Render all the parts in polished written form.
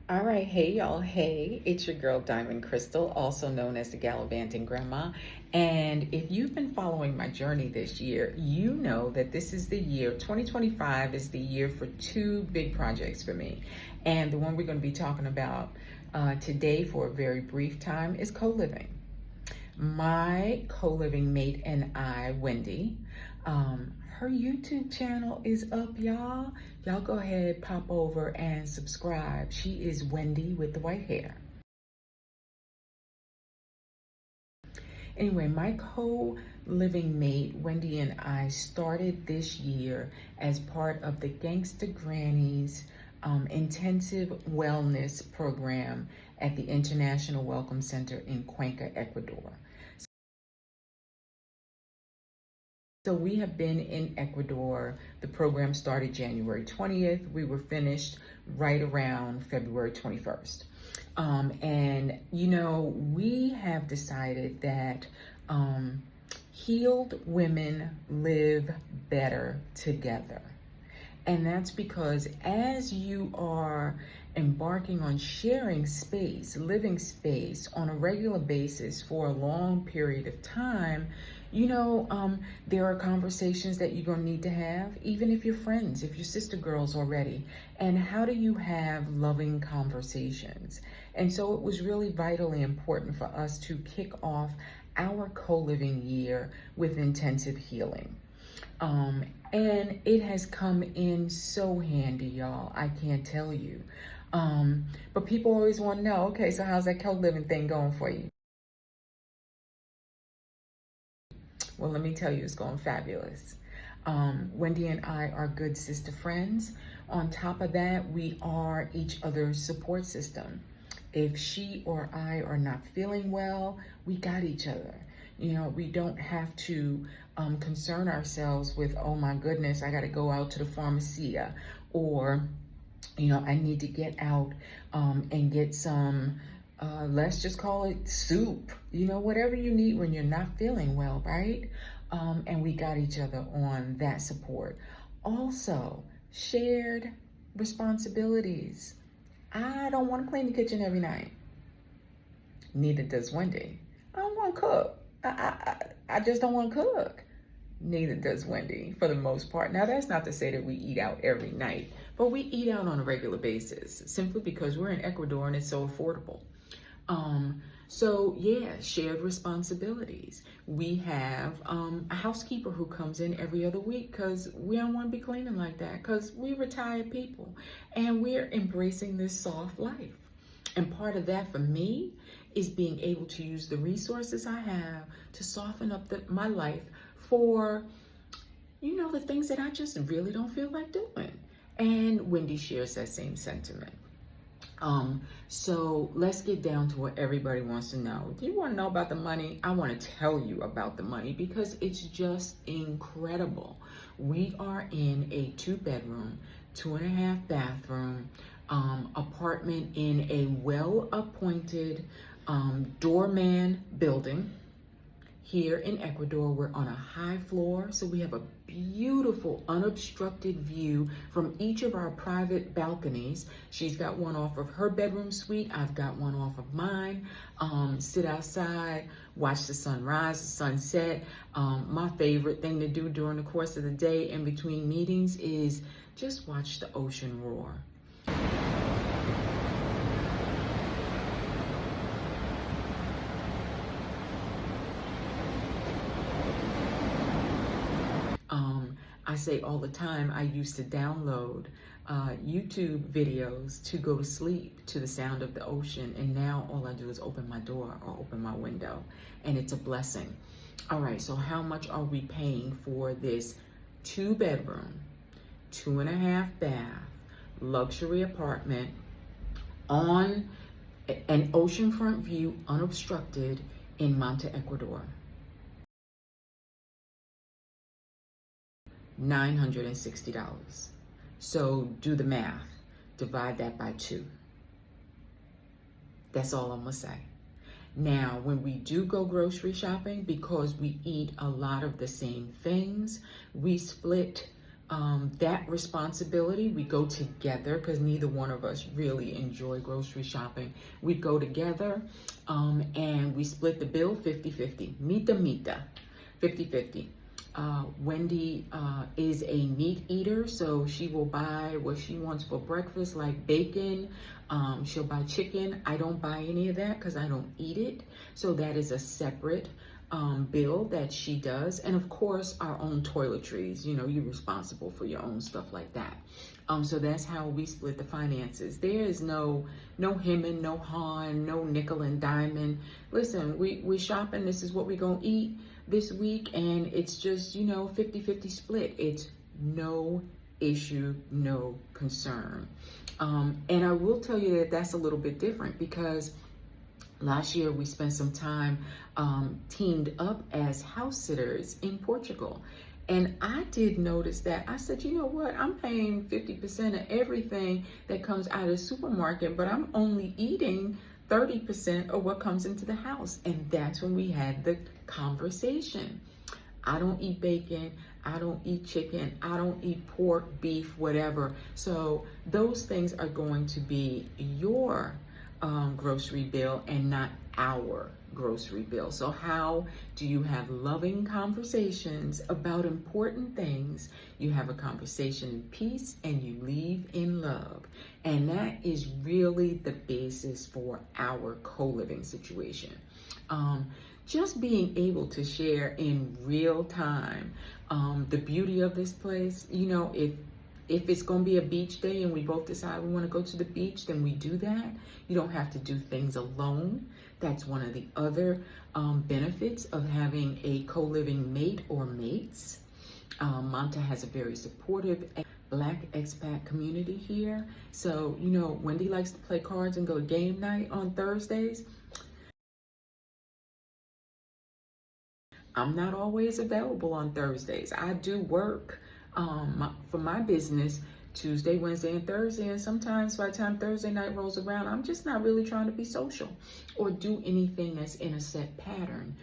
All right, hey y'all. Hey, it's your girl Diamond Crystal, also known as the Gallivanting Grandma. And if you've been following my journey this year, you know that this is the year, 2025 is the year for two big projects for me. And the one we're going to be talking about today for a very brief time is co-living. My co-living mate and I, Wendy, her YouTube channel is up, y'all. Y'all go ahead, pop over and subscribe. She is Wendy with the white hair. Anyway, my co-living mate, Wendy, and I started this year as part of the Gangsta Grannies intensive wellness program at the International Welcome Center in Cuenca, Ecuador. So we have been in Ecuador. The program started January 20th. We were finished right around February 21st. And, you know, we have decided that healed women live better together. And that's because as you are embarking on sharing space, living space on a regular basis for a long period of time, you know, there are conversations that you're going to need to have, even if you're friends, if you're sister girls already. And how do you have loving conversations? And so it was really vitally important for us to kick off our co-living year with intensive healing. And it has come in so handy, y'all. I can't tell you. But people always want to know, okay, so how's that co-living thing going for you? Well, let me tell you, it's going fabulous. Wendy and I are good sister friends. On top of that, we are each other's support system. If she or I are not feeling well, we got each other. You know, we don't have to concern ourselves with, oh my goodness, I got to go out to the pharmacia, or, you know, I need to get out and get some, let's just call it soup, you know, whatever you need when you're not feeling well, right? And we got each other on that support. Also, shared responsibilities. I don't want to clean the kitchen every night. Neither does Wendy. I don't want to cook. I just don't want to cook. Neither does Wendy, for the most part. Now, that's not to say that we eat out every night, but we eat out on a regular basis, simply because we're in Ecuador and it's so affordable. So yeah, shared responsibilities. We have a housekeeper who comes in every other week because we don't want to be cleaning like that, because we're retired people and we're embracing this soft life. And part of that for me is being able to use the resources I have to soften up my life for, you know, the things that I just really don't feel like doing. And Wendy shares that same sentiment. So let's get down to what everybody wants to know. Do you want to know about the money? I want to tell you about the money because it's just incredible. We are in a 2-bedroom, 2.5 bathroom apartment in a well-appointed doorman building. Here in Ecuador, we're on a high floor, so we have a beautiful unobstructed view from each of our private balconies. She's got one off of her bedroom suite. I've got one off of mine. Sit outside, watch the sunrise, the sunset. My favorite thing to do during the course of the day in between meetings is just watch the ocean roar. I say all the time, I used to download YouTube videos to go to sleep to the sound of the ocean. And now all I do is open my door or open my window. And it's a blessing. All right, so how much are we paying for this 2-bedroom, 2.5 bath, luxury apartment on an oceanfront view, unobstructed, in Manta, Ecuador? $960. So do the math, divide that by 2. That's all I'm gonna say. Now, when we do go grocery shopping, because we eat a lot of the same things, we split That responsibility, we go together because neither one of us really enjoy grocery shopping. We go together and we split the bill 50-50. Mita, 50-50. Wendy is a meat eater, so she will buy what she wants for breakfast, like bacon. She'll buy chicken. I don't buy any of that because I don't eat it. So that is a separate bill that she does. And of course, our own toiletries. You know, you're responsible for your own stuff like that. So that's how we split the finances. There is no hemming, no hawing, no nickel and diamond. Listen, we shopping. This is what we're going to eat this week. And it's just, 50-50 split. It's no issue, no concern. And I will tell you that that's a little bit different because last year we spent some time teamed up as house sitters in Portugal. And I did notice that. I said, you know what? I'm paying 50% of everything that comes out of the supermarket, but I'm only eating 30% of what comes into the house. And that's when we had the conversation. I don't eat bacon. I don't eat chicken. I don't eat pork, beef, whatever. So those things are going to be your grocery bill and not our grocery bill. So how do you have loving conversations about important things? You have a conversation in peace and you leave in love. And that is really the basis for our co-living situation. Just being able to share in real time the beauty of this place. If it's going to be a beach day and we both decide we want to go to the beach, then we do that. You don't have to do things alone. That's one of the other benefits of having a co-living mate or mates. Manta has a very supportive Black expat community here. So, Wendy likes to play cards and go to game night on Thursdays. I'm not always available on Thursdays. I do work for my business Tuesday, Wednesday, and Thursday. And sometimes by the time Thursday night rolls around, I'm just not really trying to be social or do anything that's in a set pattern.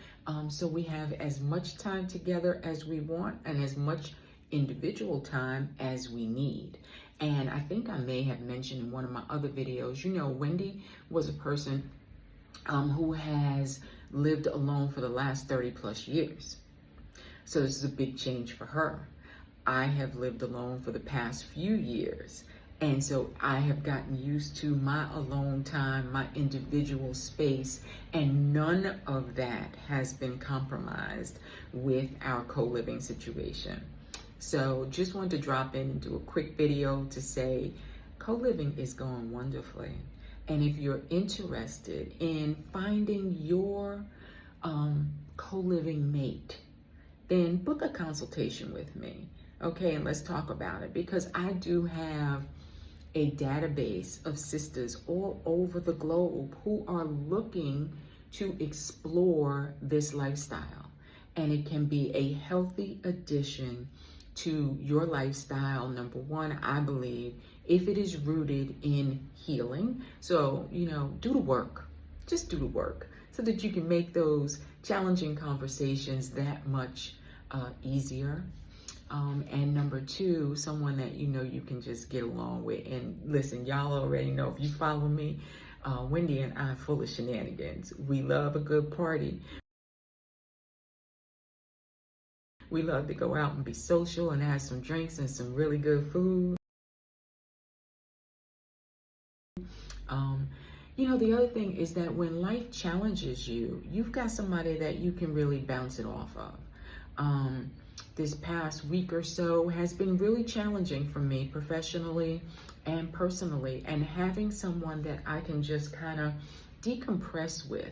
So we have as much time together as we want and as much individual time as we need. And I think I may have mentioned in one of my other videos, Wendy was a person who has lived alone for the last 30 plus years. So this is a big change for her. I have lived alone for the past few years. And so I have gotten used to my alone time, my individual space, and none of that has been compromised with our co-living situation. So just wanted to drop in and do a quick video to say co-living is going wonderfully. And if you're interested in finding your co-living mate, then book a consultation with me. Okay, and let's talk about it, because I do have a database of sisters all over the globe who are looking to explore this lifestyle. And it can be a healthy addition to your lifestyle. Number one, I believe, if it is rooted in healing. So, do the work. Just do the work so that you can make those challenging conversations that much easier. And number two, someone that you can just get along with. And listen, y'all already know, if you follow me, Wendy and I are full of shenanigans. We love a good party. We love to go out and be social and have some drinks and some really good food. The other thing is that when life challenges you, you've got somebody that you can really bounce it off of. This past week or so has been really challenging for me professionally and personally, and having someone that I can just kind of decompress with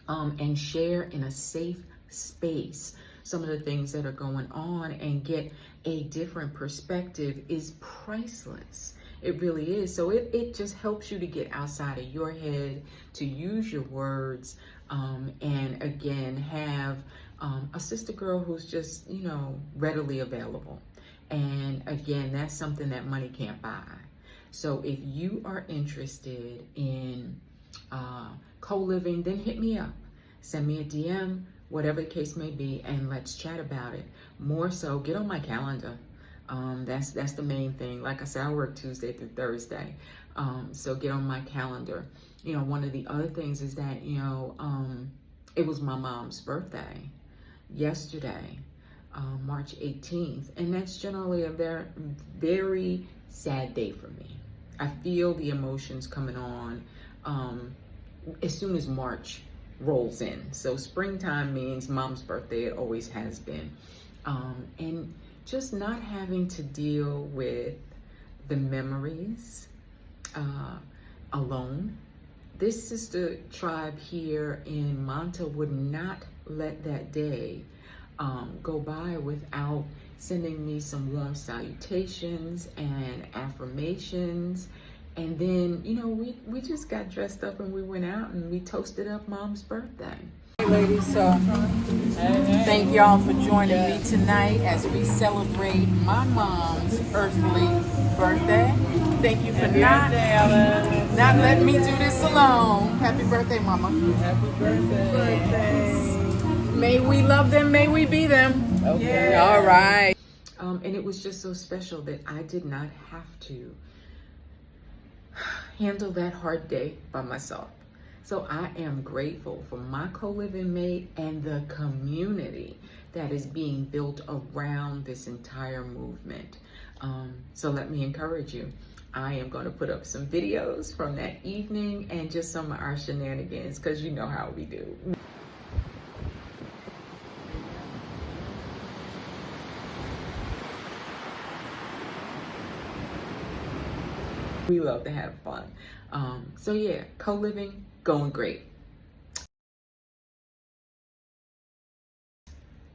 and share in a safe space some of the things that are going on and get a different perspective is priceless. It really is. So it just helps you to get outside of your head, to use your words, and again, have a sister girl who's just, readily available. And again, that's something that money can't buy. So if you are interested in co-living, then hit me up. Send me a DM, whatever the case may be, and let's chat about it. More so, get on my calendar. That's the main thing. Like I said, I work Tuesday through Thursday. So get on my calendar. You know, one of the other things is that, you know, it was my mom's birthday yesterday, March 18th. And that's generally a very, very sad day for me. I feel the emotions coming on as soon as March rolls in. So springtime means mom's birthday. It always has been. And just not having to deal with the memories alone. This sister tribe here in Manta would not let that day go by without sending me some warm salutations and affirmations. And then, you know, we just got dressed up and we went out and we toasted up mom's birthday. Hey ladies, so thank y'all for joining me tonight as we celebrate my mom's earthly birthday. Thank you for not letting me do this alone. Happy birthday, Mama. Happy birthday. May we love them, may we be them. Okay. All right. And it was just so special that I did not have to handle that hard day by myself. So I am grateful for my co-living mate and the community that is being built around this entire movement. So let me encourage you. I am going to put up some videos from that evening and just some of our shenanigans, because you know how we do. We love to have fun. So yeah, co-living, going great.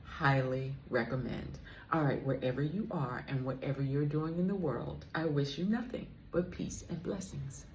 Highly recommend. All right, wherever you are and whatever you're doing in the world, I wish you nothing but peace and blessings.